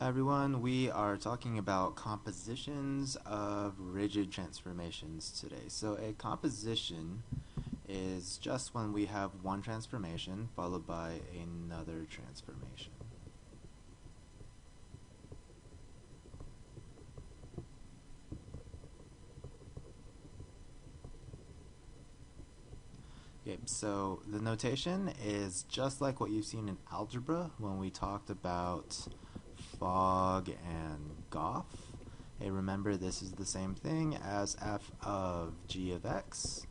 Hi everyone, we are talking about compositions of rigid transformations today. So a composition is just when we have one transformation followed by another transformation. Okay, so the notation is just like what you've seen in algebra when we talked about Fogg and Goff. Hey, remember this is the same thing as f of g of x,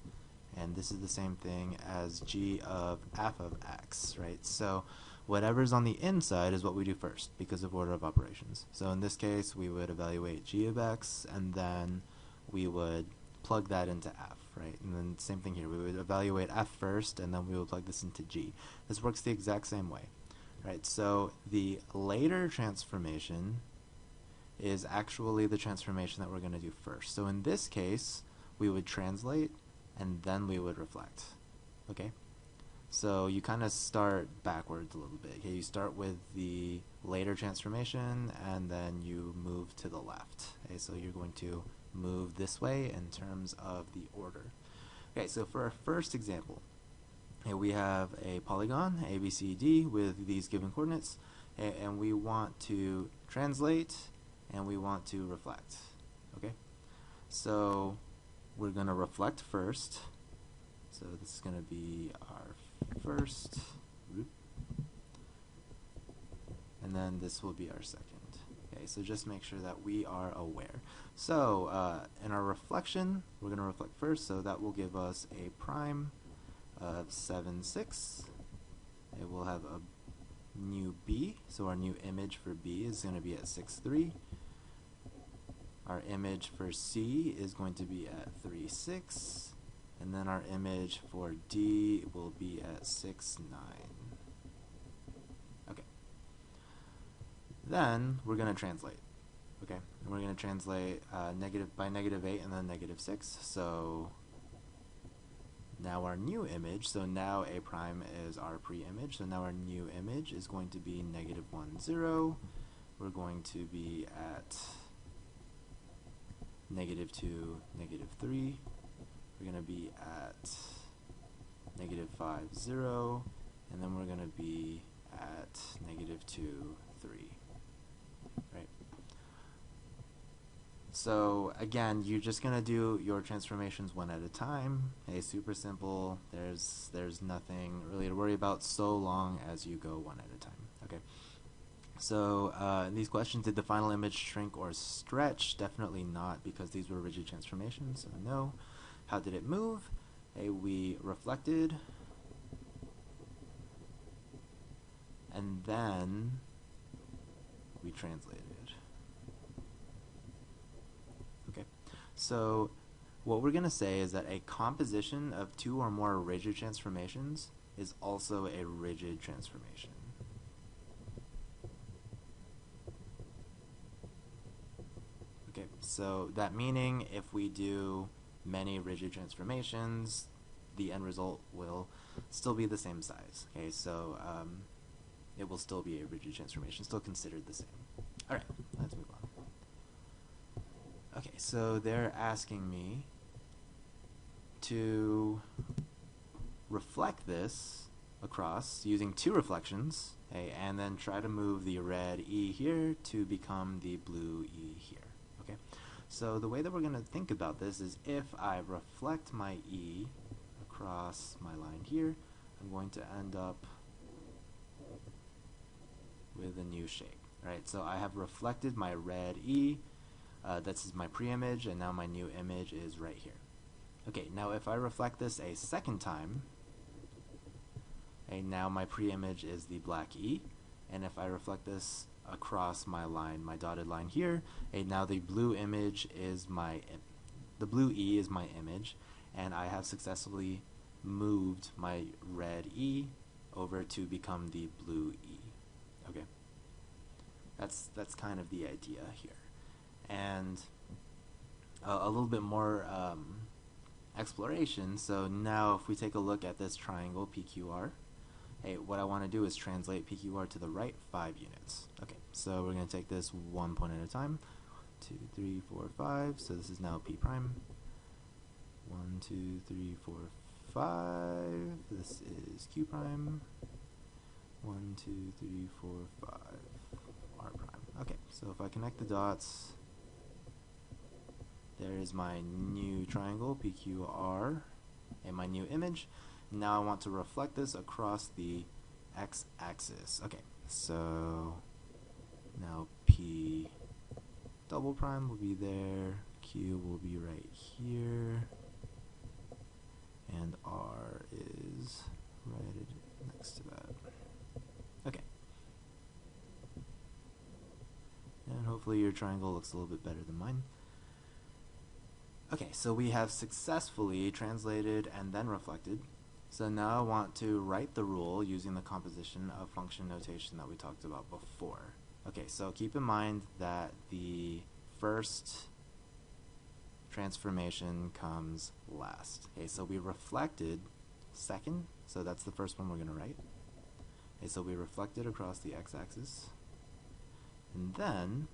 and this is the same thing as g of f of x, right? So whatever's on the inside is what we do first because of order of operations. So in this case, we would evaluate g of x, and then we would plug that into f, right? And then same thing here. We would evaluate f first, and then we would plug this into g. This works the exact same way, right? So the later transformation is actually the transformation that we're going to do first. So in this case, we would translate, and then we would reflect, okay? So you kind of start backwards a little bit. Okay, you start with the later transformation, and then you move to the left. Okay, so you're going to move this way in terms of the order. Okay, so for our first example, okay, we have a polygon, ABCD, with these given coordinates, and we want to translate, and we want to reflect. Okay, so we're going to reflect first. So this is going to be our first, and then this will be our second. Okay, so just make sure that we are aware. So in our reflection, we're going to reflect first, so that will give us a prime of 7, 6. It will have a new B, so our new image for B is going to be at 6, 3. Our image for C is going to be at 3, 6. And then our image for D will be at 6, 9. Okay. Then we're going to translate. Okay, and we're going to translate negative by negative 8 and then negative 6. So now our new image, so now A prime is our pre-image, so now our new image is going to be negative 1, 0. We're going to be at negative 2, negative 3. We're going to be at negative 5, 0. And then we're going to be at negative 2, 3. Right? So again, you're just going to do your transformations one at a time. Hey, super simple. There's nothing really to worry about so long as you go one at a time. Okay. So in these questions, did the final image shrink or stretch? Definitely not, because these were rigid transformations, so no. How did it move? Hey, we reflected, and then we translated. Okay, so what we're going to say is that a composition of two or more rigid transformations is also a rigid transformation. Okay, so that meaning if we do many rigid transformations, the end result will still be the same size. Okay, so it will still be a rigid transformation, still considered the same. Alright, let's move on. Okay, so they're asking me to reflect this across using two reflections, okay, and then try to move the red E here to become the blue E here. Okay, so the way that we're going to think about this is if I reflect my E across my line here, I'm going to end up with a new shape. Right, so I have reflected my red E, this is my pre-image, and now my new image is right here. Okay, now if I reflect this a second time, okay, now my pre-image is the black E, and if I reflect this across my line, my dotted line here, okay, now the blue image is the blue E is my image, and I have successfully moved my red E over to become the blue E. Okay, that's kind of the idea here, and a little bit more exploration. So now if we take a look at this triangle PQR, hey, what I want to do is translate PQR to the right 5 units. Okay, so we're going to take this 1 point at a time. 2, 3, 4, 5. So this is now P prime. 1, 2, 3, 4, 5. This is Q prime. 1, 2, 3, 4, 5. R prime. Okay, so if I connect the dots, there is my new triangle, PQR, and my new image. Now I want to reflect this across the x-axis. Okay, so now P double prime will be there, Q will be right here, and R is right next to that. Okay. And hopefully your triangle looks a little bit better than mine. Okay, so we have successfully translated and then reflected. So now I want to write the rule using the composition of function notation that we talked about before. Okay, so keep in mind that the first transformation comes last. Okay, so we reflected second, so that's the first one we're going to write. Okay, so we reflected across the x-axis. And then,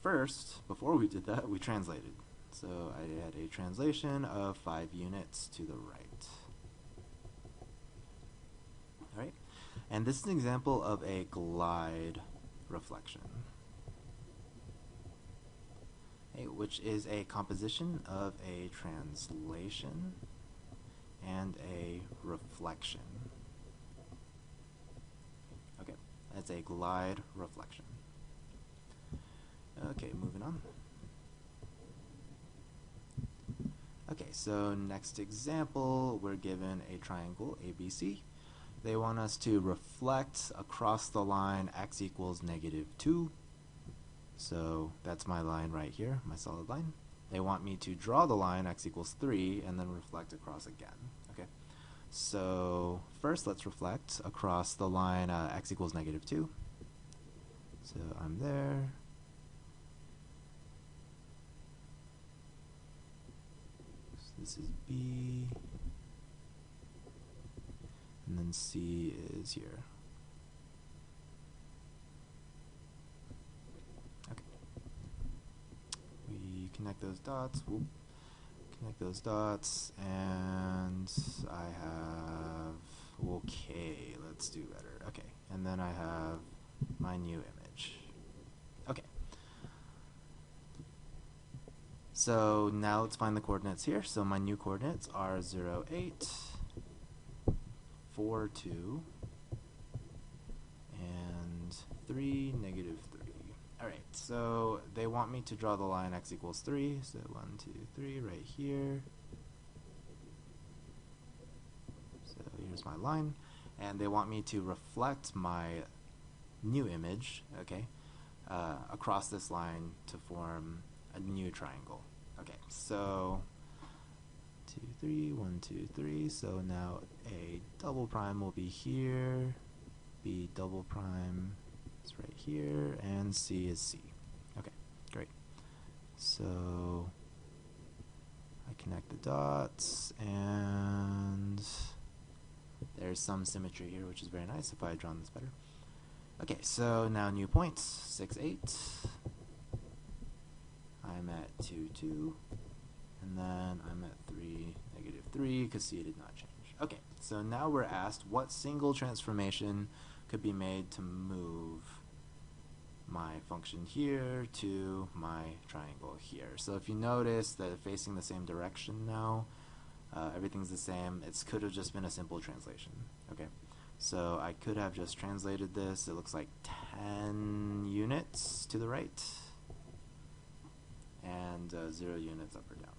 first, before we did that, we translated. So I had a translation of 5 units to the right. Alright, and this is an example of a glide reflection, okay, which is a composition of a translation and a reflection. Okay, that's a glide reflection. Okay, moving on. Okay, so next example, we're given a triangle ABC. They want us to reflect across the line x equals -2. So that's my line right here, my solid line. They want me to draw the line x equals 3 and then reflect across again. Okay, so first let's reflect across the line x equals -2. So I'm there. So this is B. And then C is here. Okay. We connect those dots. Whoop. Connect those dots, and I have, okay, let's do better. Okay, and then I have my new image. Okay. So now let's find the coordinates here. So my new coordinates are 0, 8, 4, 2, and 3, -3. Alright, so they want me to draw the line x equals 3, so 1, 2, 3 right here. So here's my line, and they want me to reflect my new image, okay, across this line to form a new triangle. Okay, so 2, 3, 1, 2, 3. So now A double prime will be here, B double prime is right here, and C is C. Okay, great. So I connect the dots, and there's some symmetry here, which is very nice if I had drawn this better. Okay, so now new points, 6, 8. I'm at 2, 2. And then I'm at 3, -3, because C did not change. Okay, so now we're asked what single transformation could be made to move my function here to my triangle here. So if you notice that it's facing the same direction now, everything's the same. It could have just been a simple translation. Okay, so I could have just translated this. It looks like 10 units to the right, and 0 units up or down.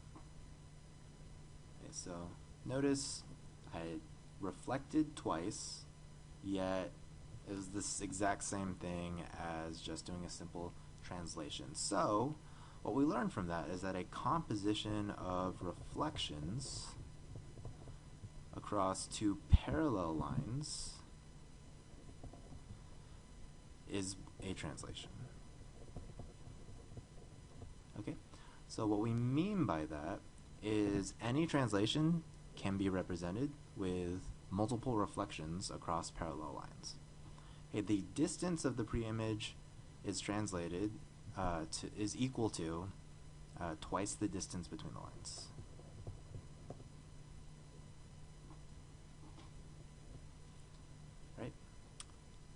Okay, so notice I reflected twice, yet it was this exact same thing as just doing a simple translation. So what we learned from that is that a composition of reflections across two parallel lines is a translation. Okay, so what we mean by that is any translation can be represented with multiple reflections across parallel lines. hey, the distance of the pre-image is translated is equal to twice the distance between the lines. Right?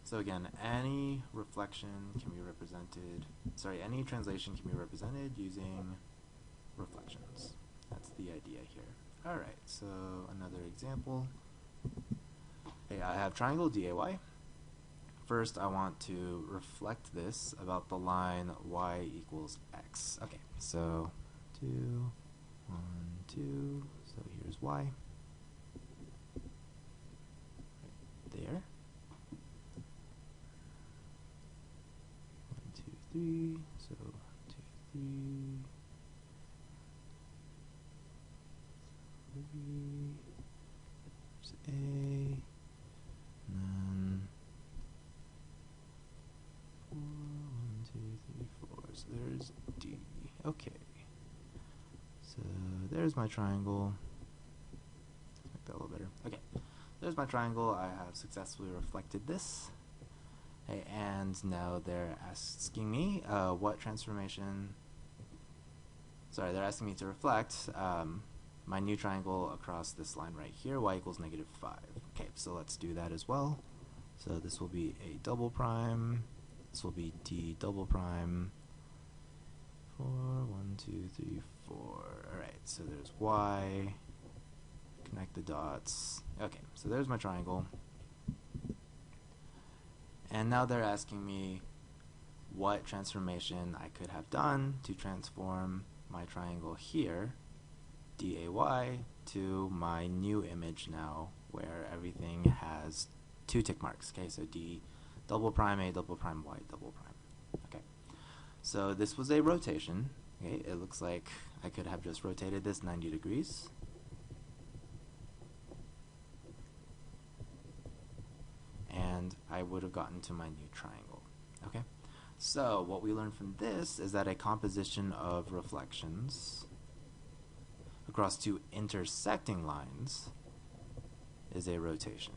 So again, any reflection can be represented, any translation can be represented using reflections. That's the idea here. Alright, so another example. Hey, I have triangle DAY. First, I want to reflect this about the line y equals x. Okay, so 2, 1, 2, so here's y. Right there. 1, 2, 3, so 2, 3, 3, there's A, and then 4, 1, 2, 3, 4, so there's D. Okay, so there's my triangle. Let's make that a little better. Okay, there's my triangle. I have successfully reflected this. Okay, and now they're asking me what transformation, they're asking me to reflect my new triangle across this line right here, y equals -5. Okay, so let's do that as well. So this will be A double prime, this will be D double prime, 4, 1, 2, 3, 4. Alright, so there's y, connect the dots. Okay, so there's my triangle. And now they're asking me what transformation I could have done to transform my triangle here, DAY, to my new image now, where everything has 2 tick marks. Okay, so D double prime, A double prime, Y double prime. Okay, so this was a rotation. Okay, it looks like I could have just rotated this 90 degrees. And I would have gotten to my new triangle. Okay, so what we learned from this is that a composition of reflections across 2 intersecting lines is a rotation.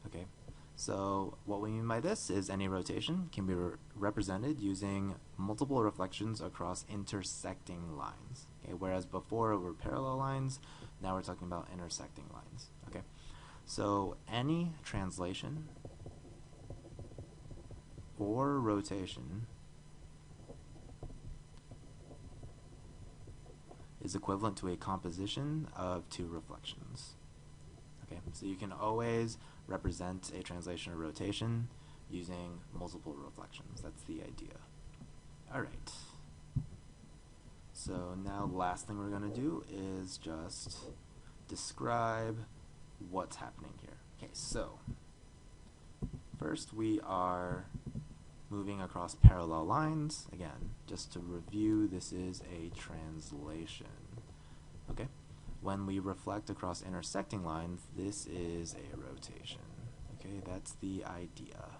Okay, so what we mean by this is any rotation can be represented using multiple reflections across intersecting lines. Okay, whereas before it were parallel lines, now we're talking about intersecting lines. Okay, so any translation or rotation is equivalent to a composition of 2 reflections. Okay, so you can always represent a translation or rotation using multiple reflections. That's the idea. Alright, so now the last thing we're going to do is just describe what's happening here. Okay, so first we are moving across parallel lines. Again, just to review, this is a translation. Okay, when we reflect across intersecting lines, this is a rotation. Okay, that's the idea.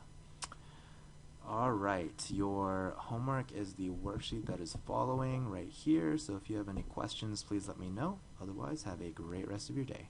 Alright, your homework is the worksheet that is following right here, so if you have any questions, please let me know. Otherwise, have a great rest of your day.